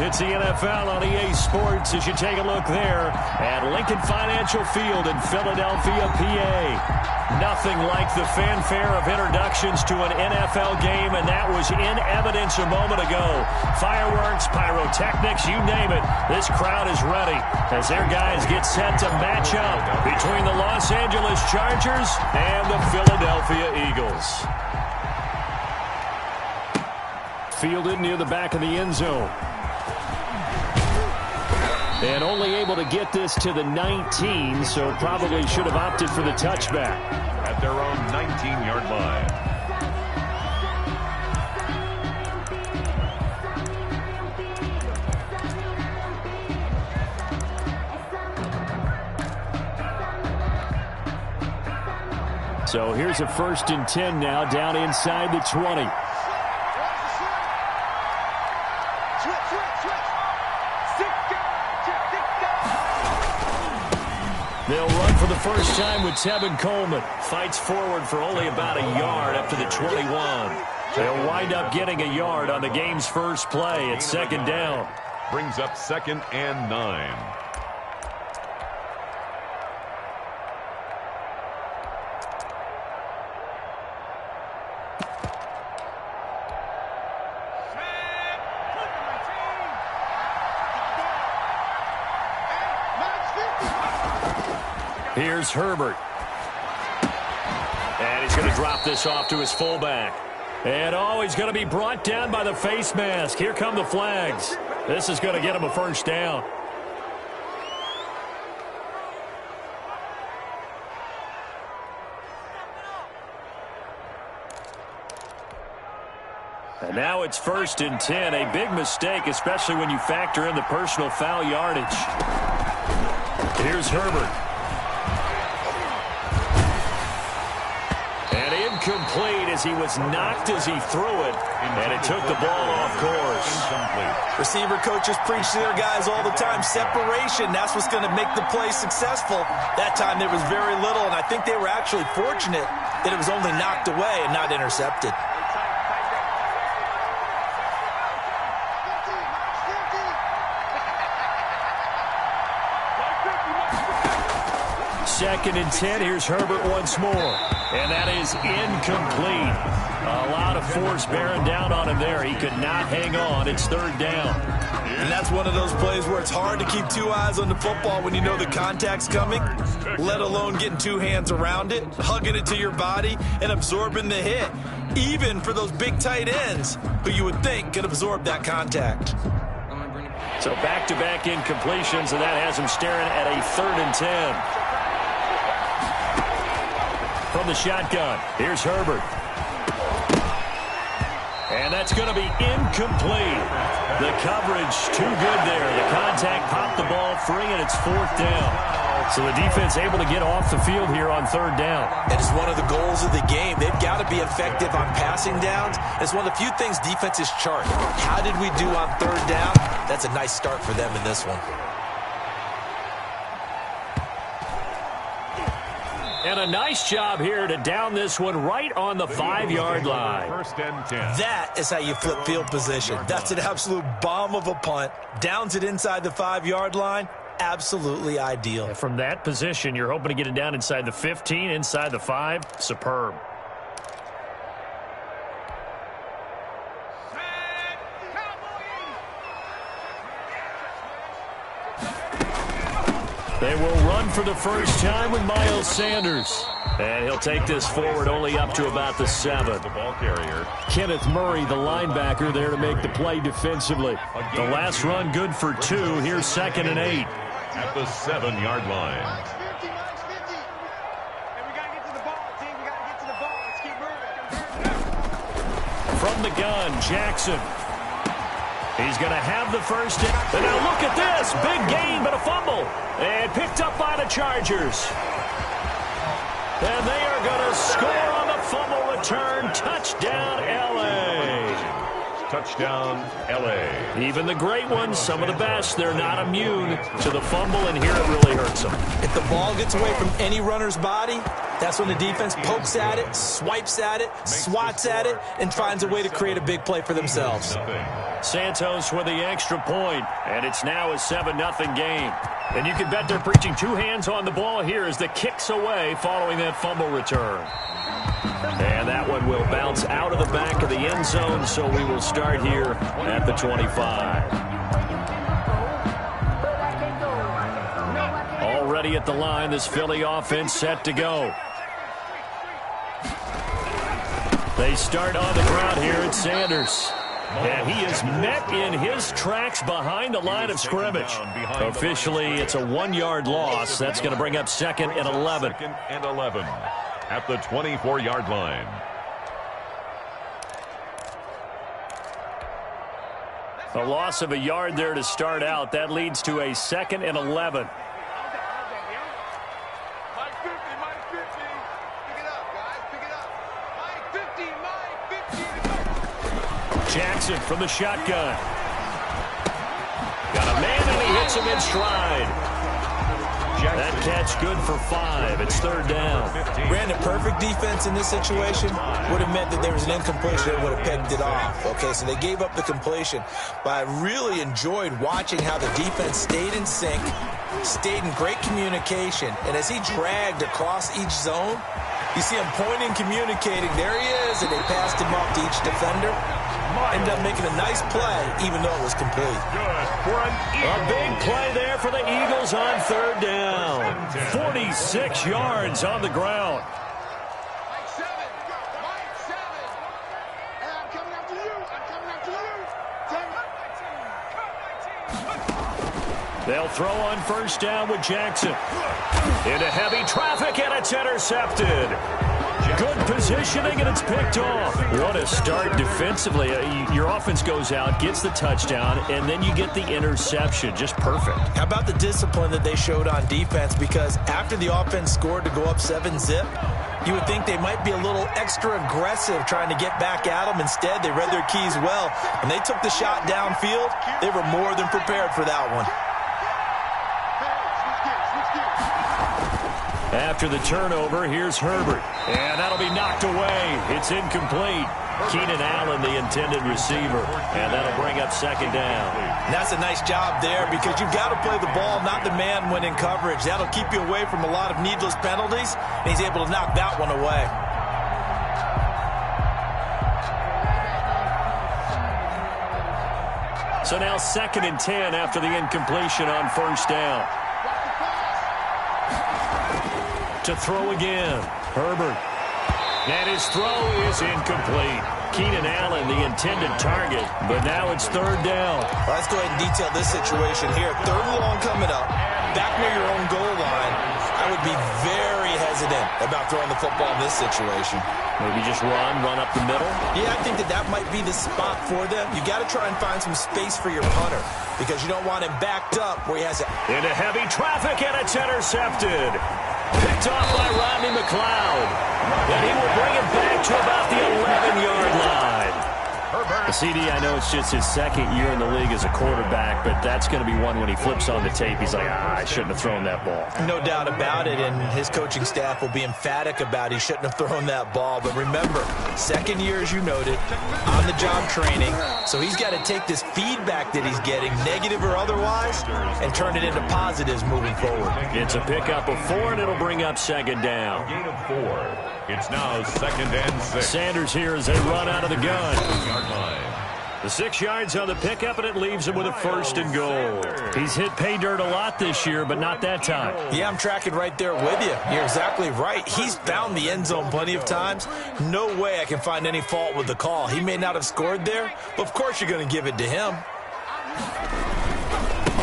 It's the NFL on EA Sports as you take a look there at Lincoln Financial Field in Philadelphia, PA. Nothing like the fanfare of introductions to an NFL game, and that was in evidence a moment ago. Fireworks, pyrotechnics, you name it. This crowd is ready as their guys get set to match up between the Los Angeles Chargers and the Philadelphia Eagles. Fielded near the back of the end zone. And only able to get this to the 19, so probably should have opted for the touchback. At their own 19-yard line. So here's a 1st and 10 now, down inside the 20. They'll run for the first time with Tevin Coleman. Fights forward for only about a yard up to the 21. They'll wind up getting a yard on the game's first play at 2nd down. Brings up 2nd and 9. Here's Herbert. And he's going to drop this off to his fullback. And he's going to be brought down by the face mask. Here come the flags. This is going to get him a first down. And now it's 1st and 10. A big mistake, especially when you factor in the personal foul yardage. Here's Herbert. Incomplete as he was knocked as he threw it, and it took the ball off course. Receiver coaches preach to their guys all the time. Separation, that's what's going to make the play successful. That time there was very little, and I think they were actually fortunate that it was only knocked away and not intercepted. Second and 10. Here's Herbert once more. And that is incomplete. A lot of force bearing down on him there. He could not hang on. It's 3rd down. And that's one of those plays where it's hard to keep 2 eyes on the football when you know the contact's coming, let alone getting 2 hands around it, hugging it to your body, and absorbing the hit, even for those big tight ends who you would think could absorb that contact. So back-to-back incompletions, and that has him staring at a 3rd and 10. From the shotgun, here's Herbert. And that's going to be incomplete. The coverage too good there. The contact popped the ball free, and it's 4th down. So the defense able to get off the field here on 3rd down. And it's one of the goals of the game. They've got to be effective on passing downs. It's one of the few things defenses chart. How did we do on 3rd down? That's a nice start for them in this one. And a nice job here to down this one right on the 5-yard line. 1st and 10. That is how you flip field position. That's an absolute bomb of a punt. Downs it inside the 5-yard line. Absolutely ideal. And from that position, you're hoping to get it down inside the 15, inside the 5. Superb. They will run for the first time with Miles Sanders. And he'll take this forward only up to about the 7. The ball carrier. Kenneth Murray, the linebacker, there to make the play defensively. The last run good for 2. Here's 2nd and 8. At the 7-yard line. From the gun, Jackson. He's going to have the first. And now look at this. Big gain, but a fumble. And picked up by the Chargers. And they are going to score on the fumble return. Touchdown, L.A. Touchdown, LA. Even the great ones, some of the best, they're not immune to the fumble, and here it really hurts them. If the ball gets away from any runner's body, that's when the defense pokes at it, swipes at it, swats at it, and finds a way to create a big play for themselves. Santos with the extra point, and it's now a 7-0 game. And you can bet they're preaching two hands on the ball here as the kick's away following that fumble return. And that one will bounce out of the back of the end zone, so we will start here at the 25. Already at the line, this Philly offense set to go. They start on the ground here at Sanders. And he is met in his tracks behind the line of scrimmage. Officially, it's a 1-yard loss. That's going to bring up 2nd and 11. 2nd and 11 at the 24-yard line. A loss of a yard there to start out. That leads to a 2nd and 11. Jackson from the shotgun. Got a man, and he hits him in stride. That catch good for 5. It's 3rd down. Brandon, perfect defense in this situation would have meant that there was an incompletion that would have pegged it off. Okay, so they gave up the completion. But I really enjoyed watching how the defense stayed in sync, stayed in great communication. And as he dragged across each zone, you see him pointing, communicating. There he is, and they passed him up to each defender. Ended up making a nice play, even though it was complete. A big play there for the Eagles on 3rd down. 46 yards on the ground. They'll throw on 1st down with Jackson. Into heavy traffic, and it's intercepted. Good positioning, and it's picked off. What a start defensively. Your offense goes out, gets the touchdown, and then you get the interception. Just perfect. How about the discipline that they showed on defense? Because after the offense scored to go up 7-zip, you would think they might be a little extra aggressive trying to get back at them. Instead, they read their keys well. When they took the shot downfield, they were more than prepared for that one. After the turnover, here's Herbert. And that'll be knocked away. It's incomplete. Keenan Allen, the intended receiver. And that'll bring up 2nd down. And that's a nice job there because you've got to play the ball, not the man when in coverage. That'll keep you away from a lot of needless penalties. And he's able to knock that one away. So now 2nd and 10 after the incompletion on 1st down. To throw again. Herbert. And his throw is incomplete. Keenan Allen, the intended target, but now it's 3rd down. Well, let's go ahead and detail this situation here. 3rd and long coming up, back near your own goal line. I would be very hesitant about throwing the football in this situation. Maybe just run up the middle? Yeah, I think that might be the spot for them. You got to try and find some space for your punter because you don't want him backed up where he has it. Into heavy traffic, and it's intercepted. Picked off by Rodney McLeod. And he will bring it back to about the 11-yard line. CD, I know it's just his 2nd year in the league as a quarterback, but that's going to be one when he flips on the tape. He's like, I shouldn't have thrown that ball. No doubt about it, and his coaching staff will be emphatic about he shouldn't have thrown that ball. But remember, 2nd year, as you noted, on-the-job training. So he's got to take this feedback that he's getting, negative or otherwise, and turn it into positives moving forward. It's a pickup of 4, and it'll bring up 2nd down. Gain of 4. It's now 2nd and 6. Sanders here as they run out of the gun. The 6 yards on the pickup, and it leaves him with a 1st and goal. He's hit pay dirt a lot this year, but not that time. Yeah, I'm tracking right there with you. You're exactly right. He's found the end zone plenty of times. No way I can find any fault with the call. He may not have scored there, but of course you're going to give it to him.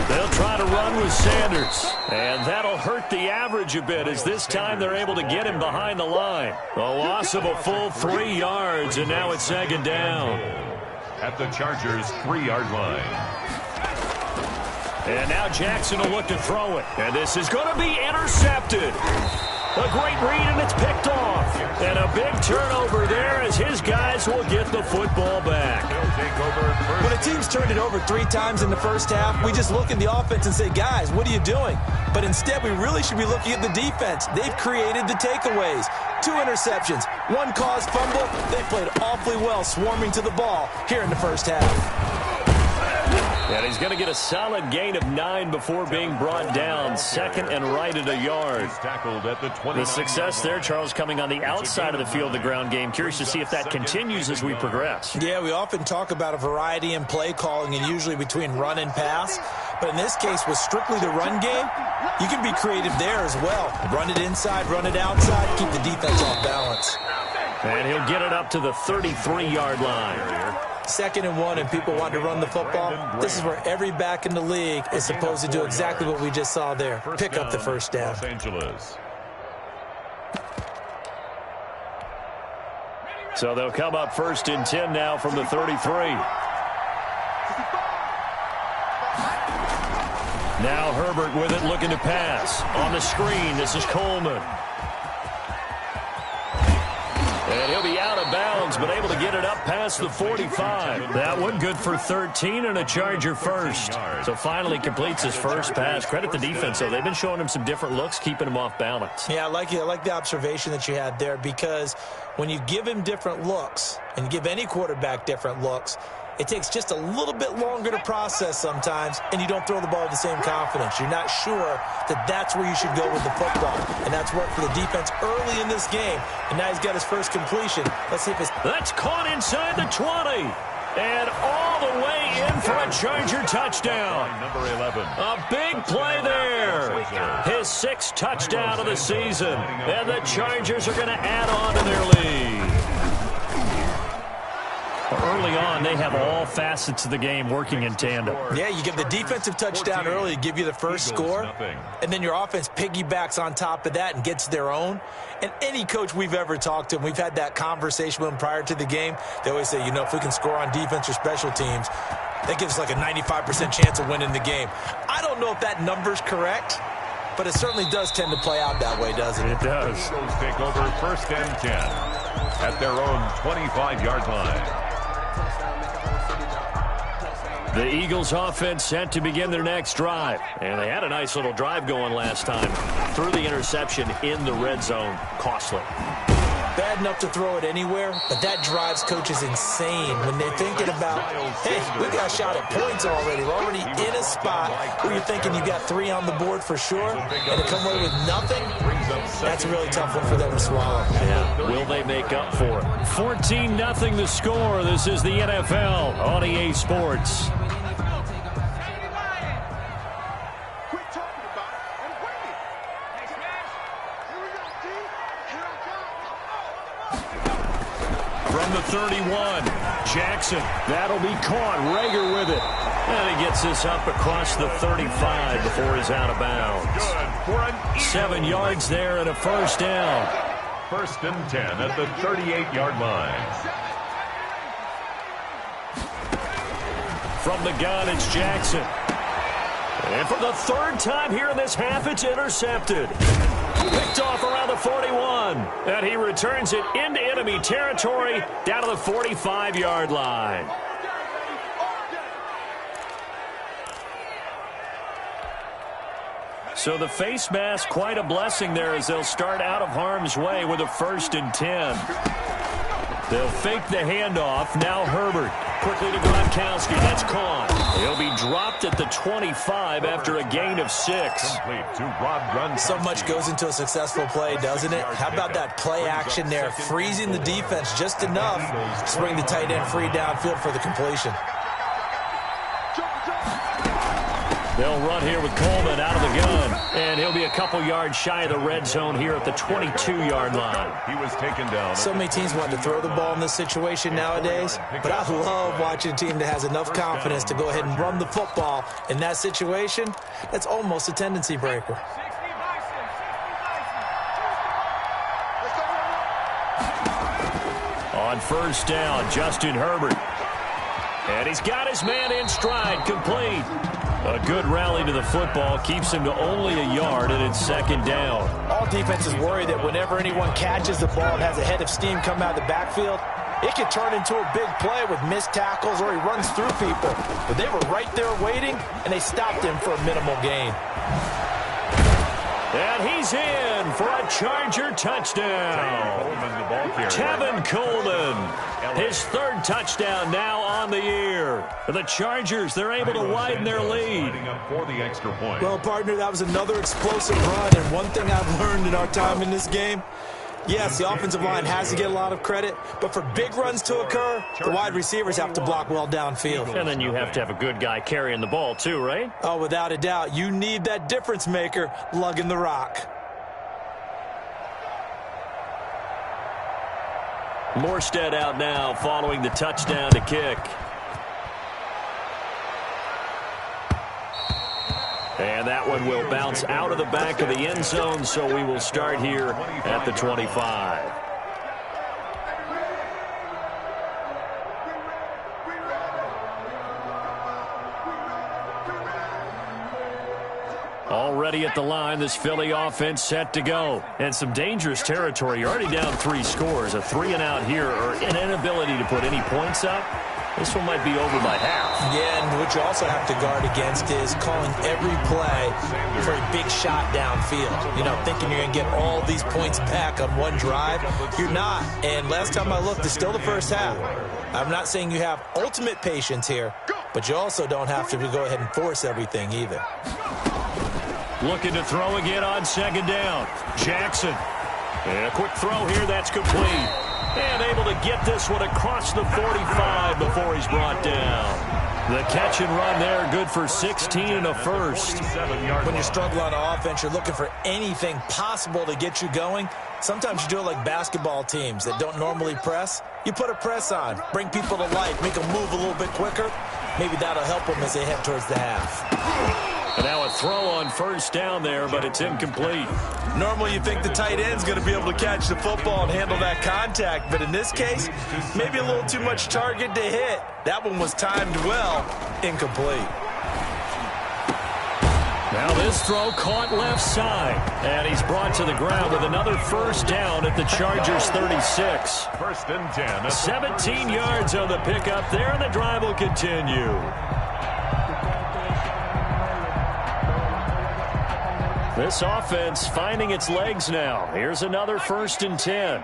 They'll try to run with Sanders, and that'll hurt the average a bit as this time they're able to get him behind the line. A loss of a full 3 yards, and now it's 2nd down. At the Chargers' 3-yard line. And now Jackson will look to throw it. And this is going to be intercepted. A great read, and it's picked off. And a big turnover there as his guys will get the football back. When a team's turned it over 3 times in the first half, we just look at the offense and say, guys, what are you doing? But instead, we really should be looking at the defense. They've created the takeaways. 2 interceptions, 1 caused fumble. They played awfully well swarming to the ball here in the first half. And he's going to get a solid gain of 9 before being brought down. Second and right at a yard. The success there, Charles, coming on the outside of the field, the ground game. Curious to see if that continues as we progress. Yeah, we often talk about a variety in play calling and usually between run and pass. But in this case, with strictly the run game, you can be creative there as well. Run it inside, run it outside, keep the defense off balance. And he'll get it up to the 33-yard line. 2nd and 1, and people want to run the football. This is where every back in the league is supposed to do exactly what we just saw there. Pick up the first down. Los Angeles. So they'll come up 1st and 10 now from the 33. Now Herbert with it, looking to pass. On the screen, this is Coleman. And he'll be out of bounds, but able to get it up past the 45. That one good for 13 and a Charger first. So finally completes his first pass. Credit the defense, though. They've been showing him some different looks, keeping him off balance. Yeah, I like the observation that you had there, because when you give him different looks and you give any quarterback different looks, it takes just a little bit longer to process sometimes, and you don't throw the ball with the same confidence. You're not sure that that's where you should go with the football, and that's worked for the defense early in this game, and now he's got his first completion. Let's see if it's... That's caught inside the 20, and all the way in for a Charger touchdown. Number 11. A big play there. His 6th touchdown of the season, and the Chargers are going to add on to their lead. Early on, they have all facets of the game working in tandem. Yeah, you give the defensive touchdown early to give you the first score, and then your offense piggybacks on top of that and gets their own. And any coach we've ever talked to, and we've had that conversation with them prior to the game, they always say, you know, if we can score on defense or special teams, that gives us like a 95% chance of winning the game. I don't know if that number's correct, but it certainly does tend to play out that way, doesn't it? It does. Eagles take over 1st and 10 at their own 25-yard line. The Eagles offense set to begin their next drive. And they had a nice little drive going last time. Threw the interception in the red zone. Costly. Bad enough to throw it anywhere, but that drives coaches insane when they're thinking about, hey, we got a shot at points already. We're already in a spot where you're thinking you got 3 on the board for sure, and to come away with nothing, that's a really tough one for them to swallow. Yeah. Will they make up for it? 14-0 the score. This is the NFL on EA Sports. From the 31, Jackson. That'll be caught. Rager with it. And he gets this up across the 35 before he's out of bounds. 7 yards there and a first down. 1st and 10 at the 38-yard line. From the gun, it's Jackson. And for the 3rd time here in this half, it's intercepted. Picked off around the 41. And he returns it into enemy territory down to the 45-yard line. So the face mask, quite a blessing there as they'll start out of harm's way with a 1st and 10. They'll fake the handoff. Now Herbert. Quickly to Gronkowski. That's caught. He'll be dropped at the 25 after a gain of 6. So much goes into a successful play, doesn't it? How about that play action there? Freezing the defense just enough to bring the tight end free downfield for the completion. They'll run here with Coleman out of the gun. And he'll be a couple yards shy of the red zone here at the 22-yard line. He was taken down. So many teams want to throw the ball in this situation nowadays, but I love watching a team that has enough confidence to go ahead and run the football in that situation. That's almost a tendency breaker. On 1st down, Justin Herbert. And he's got his man in stride, complete. A good rally to the football keeps him to only a yard, and it's second down. All defenses worry that whenever anyone catches the ball and has a head of steam come out of the backfield, it can turn into a big play with missed tackles or he runs through people. But they were right there waiting, and they stopped him for a minimal gain. And he's in for a Charger touchdown. Tevin Coleman, his third touchdown now on the year. The Chargers, they're able to widen their lead. Well, partner, that was another explosive run, and one thing I've learned in our time in this game, yes, the offensive line has to get a lot of credit, but for big runs to occur, the wide receivers have to block well downfield. And then you have to have a good guy carrying the ball too, right? Oh, without a doubt. You need that difference maker lugging the rock. Morstead out now following the touchdown to kick. And that one will bounce out of the back of the end zone, so we will start here at the 25. Already at the line, this Philly offense set to go. And some dangerous territory. You're already down 3 scores. A 3-and-out here, or an inability to put any points up. This one might be over by half. Yeah, and what you also have to guard against is calling every play for a big shot downfield. You know, thinking you're going to get all these points back on one drive. You're not. And last time I looked, it's still the first half. I'm not saying you have ultimate patience here, but you also don't have to go ahead and force everything either. Looking to throw again on second down. Jackson. And a quick throw here, that's complete. And able to get this one across the 45 before he's brought down. The catch and run there, good for 16 and a first. When you struggle on offense, you're looking for anything possible to get you going. Sometimes you do it like basketball teams that don't normally press. You put a press on, bring people to life, make them move a little bit quicker. Maybe that'll help them as they head towards the half. And now a throw on first down there, but it's incomplete. Normally you think the tight end's going to be able to catch the football and handle that contact, but in this case, maybe a little too much target to hit. That one was timed well, incomplete. Now this throw caught left side, and he's brought to the ground with another first down at the Chargers 36. First and 10. 17 yards on the pickup there, and the drive will continue. This offense finding its legs now. Here's another first and 10.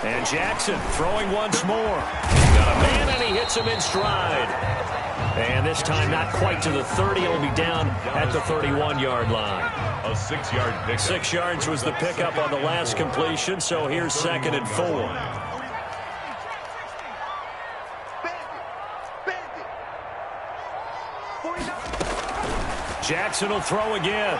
And Jackson throwing once more. He's got a man, and he hits him in stride. And this time not quite to the 30. It'll be down at the 31-yard line. A 6-yard pickup. 6 yards was the pickup on the last completion, so here's second and 4. Jackson will throw again.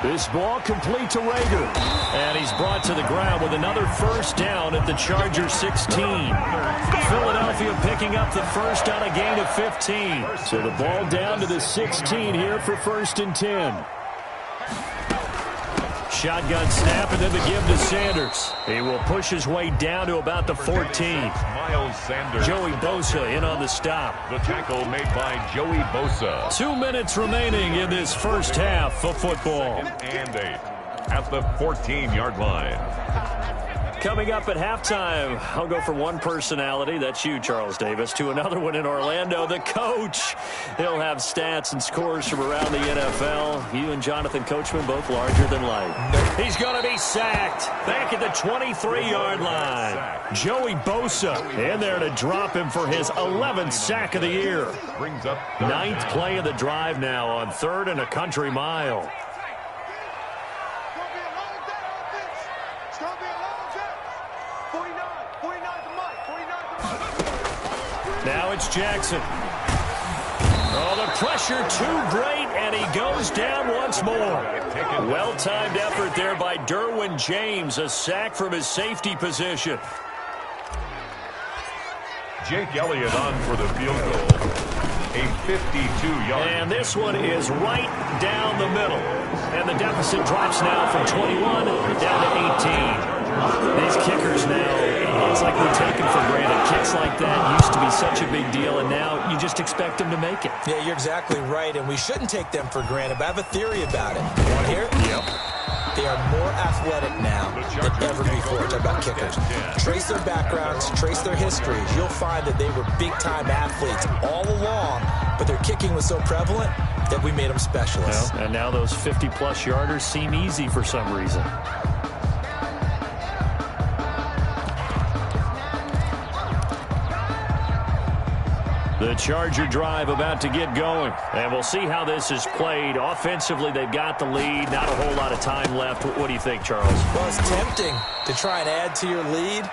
This ball complete to Rager. And he's brought to the ground with another first down at the Chargers 16. Philadelphia picking up the first on a gain of 15. So the ball down to the 16 here for first and 10. Shotgun snap, and then the give to Sanders. He will push his way down to about the 14. Miles Sanders. Joey Bosa in on the stop. The tackle made by Joey Bosa. 2 minutes remaining in this first half of football. And 8 at the 14-yard line. Coming up at halftime, I'll go from one personality, that's you, Charles Davis, to another one in Orlando, the coach. He'll have stats and scores from around the NFL. You and Jonathan Coachman both larger than life. He's going to be sacked back at the 23-yard line. Joey Bosa in there to drop him for his 11th sack of the year. Brings up 9th play of the drive now on 3rd and a country mile. Now it's Jackson. Oh, the pressure too great, and he goes down once more. Well-timed effort there by Derwin James, a sack from his safety position. Jake Elliott on for the field goal. A 52-yard. And this one is right down the middle. And the deficit drops now from 21 down to 18. These kickers now, it's like we take them for granted. Kicks like that used to be such a big deal, and now you just expect them to make it. Yeah, you're exactly right, and we shouldn't take them for granted, but I have a theory about it. You want to hear it? Yep. They are more athletic now than ever before. Talk about kickers. Trace their backgrounds, trace their histories. You'll find that they were big-time athletes all along, but their kicking was so prevalent that we made them specialists. Well, and now those 50-plus yarders seem easy for some reason. The Charger drive about to get going. And we'll see how this is played. Offensively, they've got the lead. Not a whole lot of time left. What do you think, Charles? Well, it's tempting to try and add to your lead.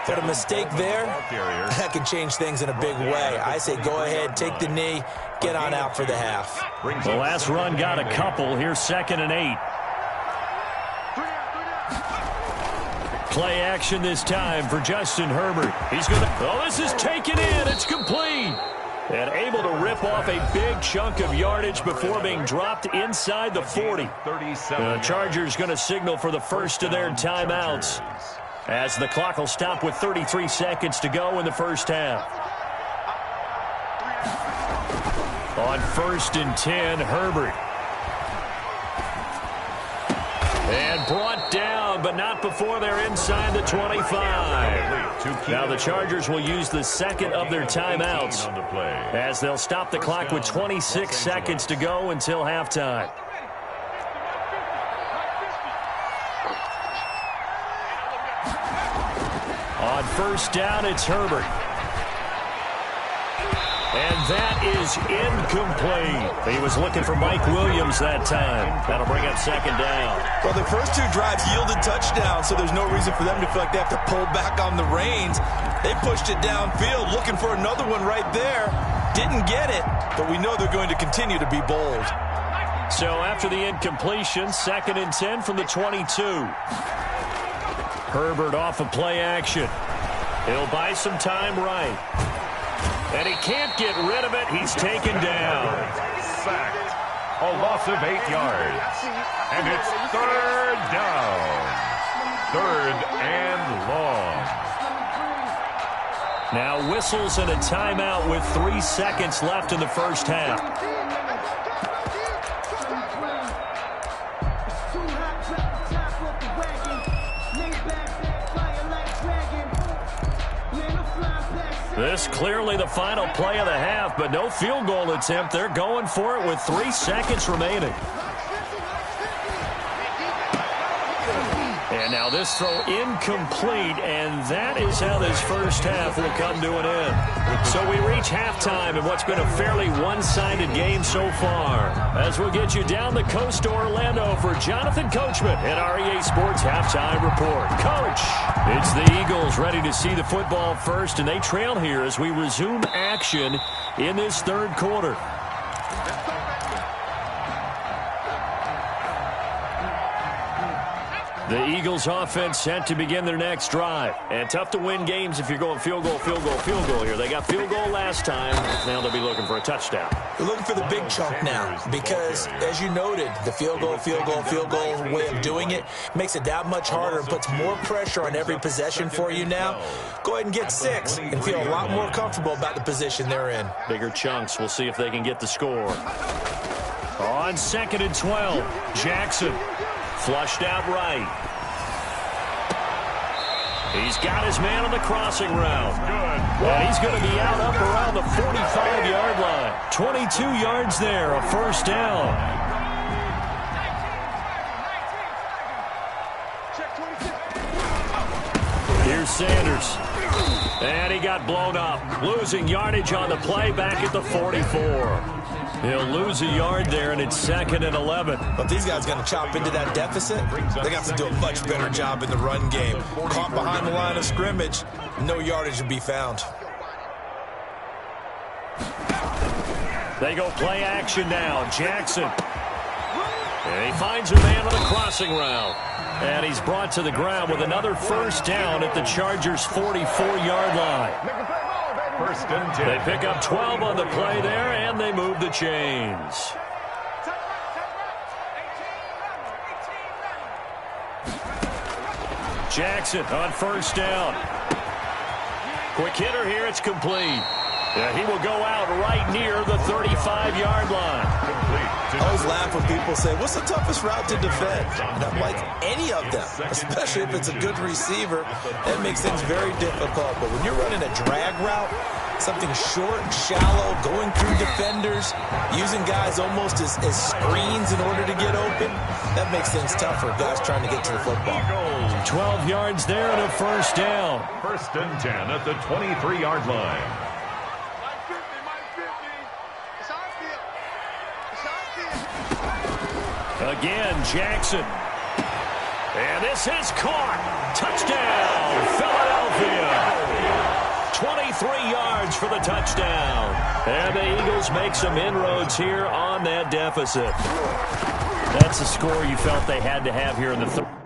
But a mistake there, that can change things in a big way. I say go ahead, take the knee, get on out for the half. The last run got a couple. Here's 2nd and 8. Play action this time for Justin Herbert. He's going to... Oh, this is taken in. It's complete. And able to rip off a big chunk of yardage before being dropped inside the 40. The Chargers going to signal for the first of their timeouts, as the clock will stop with 33 seconds to go in the first half. On 1st and 10, Herbert. And brought down, but not before they're inside the 25. Now the Chargers will use the second of their timeouts, as they'll stop the clock with 26 seconds to go until halftime. On 1st down, it's Herbert. And that is incomplete. He was looking for Mike Williams that time. That'll bring up 2nd down. Well, the first 2 drives yielded touchdowns, so there's no reason for them to feel like they have to pull back on the reins. They pushed it downfield, looking for another one right there. Didn't get it, but we know they're going to continue to be bold. So after the incompletion, 2nd and 10 from the 22. Herbert off of play action. He'll buy some time right. And he can't get rid of it. He's taken down. Sacked. A loss of 8 yards. And it's 3rd down. 3rd and long. Now whistles and a timeout with 3 seconds left in the first half. This clearly the final play of the half, but no field goal attempt. They're going for it with 3 seconds remaining. And now this throw incomplete, and that is how this first half will come to an end. So we reach halftime in what's been a fairly one-sided game so far, as we'll get you down the coast to Orlando for Jonathan Coachman at REA Sports Halftime Report. Coach, it's the Eagles ready to see the football first, and they trail here as we resume action in this 3rd quarter. The Eagles offense set to begin their next drive. And tough to win games if you're going field goal, field goal, field goal here. They got field goal last time. Now they'll be looking for a touchdown. They're looking for the big chunk now because, as you noted, the field goal way of doing it makes it that much harder and puts more pressure on every possession for you now. Go ahead and get 6 and feel a lot more comfortable about the position they're in. Bigger chunks. We'll see if they can get the score. On 2nd and 12, Jackson. Flushed out right. He's got his man on the crossing route. And he's going to be out up around the 45-yard line. 22 yards there, a 1st down. Here's Sanders. And he got blown up. Losing yardage on the play back at the 44. He'll lose a yard there, and it's 2nd and 11. But these guys going to chop into that deficit. They got to do a much better job in the run game. Caught behind the line of scrimmage, no yardage to be found. They go play action now. Jackson. And he finds a man on the crossing route. And he's brought to the ground with another 1st down at the Chargers' 44-yard line. 1st and 10. They pick up 12 on the play there, and they move the chains. Jackson on first down. Quick hitter here. It's complete. Yeah, he will go out right near the 35-yard line. I always laugh when people say, what's the toughest route to defend? And I'm like, any of them, especially if it's a good receiver. That makes things very difficult. But when you're running a drag route, something short and shallow, going through defenders, using guys almost as screens in order to get open, that makes things tough for guys trying to get to the football. 12 yards there and a first down. First and 10 at the 23-yard line. Again, Jackson. And this is caught. Touchdown, Philadelphia. 23 yards for the touchdown. And the Eagles make some inroads here on that deficit. That's the score you felt they had to have here in the third.